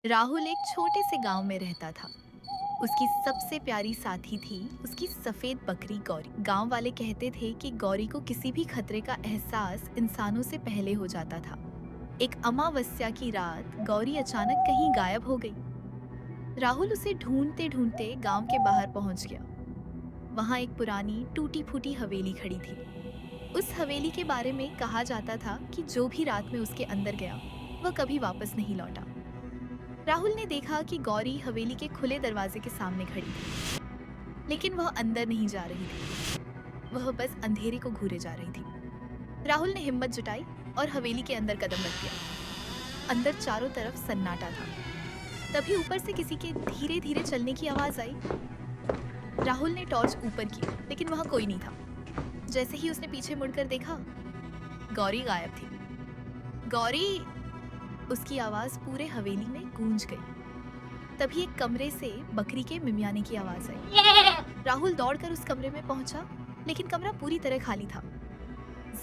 राहुल एक छोटे से गांव में रहता था। उसकी सबसे प्यारी साथी थी उसकी सफेद बकरी गौरी। गांव वाले कहते थे कि गौरी को किसी भी खतरे का एहसास इंसानों से पहले हो जाता था। एक अमावस्या की रात गौरी अचानक कहीं गायब हो गई। राहुल उसे ढूंढते ढूंढते गांव के बाहर पहुंच गया। वहां एक पुरानी टूटी फूटी हवेली खड़ी थी। उस हवेली के बारे में कहा जाता था कि जो भी रात में उसके अंदर गया वह कभी वापस नहीं लौटा। राहुल ने देखा कि गौरी हवेली के खुले दरवाजे के सामने खड़ी थी, लेकिन वह अंदर नहीं जा रही थी। वह बस अंधेरे को घूरे जा रही थी। राहुल ने हिम्मत जुटाई और हवेली के अंदर कदम रख दिया। अंदर चारों तरफ सन्नाटा था। तभी ऊपर से किसी के धीरे धीरे चलने की आवाज आई। राहुल ने टॉर्च ऊपर की, लेकिन वहां कोई नहीं था। जैसे ही उसने पीछे मुड़कर देखा, गौरी गायब थी। गौरी! उसकी आवाज पूरे हवेली में गूंज गई। तभी एक कमरे से बकरी के मिमियाने की आवाज आई। राहुल दौड़कर उस कमरे में पहुंचा, लेकिन कमरा पूरी तरह खाली था।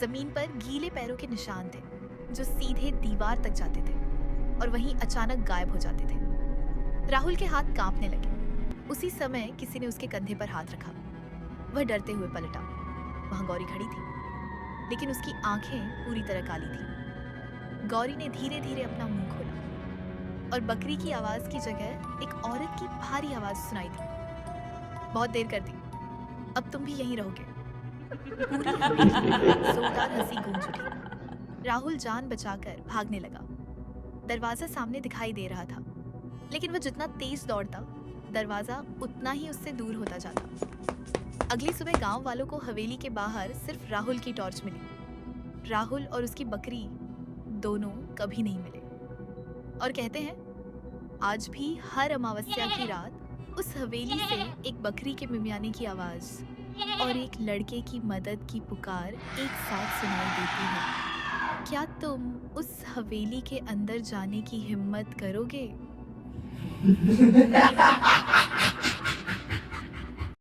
जमीन पर गीले पैरों के निशान थे, जो सीधे दीवार तक जाते थे और वहीं अचानक गायब हो जाते थे। राहुल के हाथ कांपने लगे। उसी समय किसी ने उसके कंधे पर हाथ रखा। वह डरते हुए पलटा। वहां गौरी खड़ी थी, लेकिन उसकी आंखें पूरी तरह काली थी। गौरी ने धीरे धीरे अपना मुंह खोला और बकरी की आवाज की जगह एक औरत की भारी आवाज सुनाई दी। बहुत देर कर दी, अब तुम भी यहीं रहोगे। पूरी हवेली में जोरदार हंसी गूंज उठी। राहुल जान बचाकर भागने लगा। दरवाजा सामने दिखाई दे रहा था, लेकिन वह जितना तेज दौड़ता, दरवाजा उतना ही उससे दूर होता जाता। अगली सुबह गांव वालों को हवेली के बाहर सिर्फ राहुल की टॉर्च मिली। राहुल और उसकी बकरी दोनों कभी नहीं मिले। और कहते हैं, आज भी हर अमावस्या की रात उस हवेली से एक बकरी के मिमियाने की आवाज और एक लड़के की मदद की पुकार एक साथ सुनाई देती है। क्या तुम उस हवेली के अंदर जाने की हिम्मत करोगे?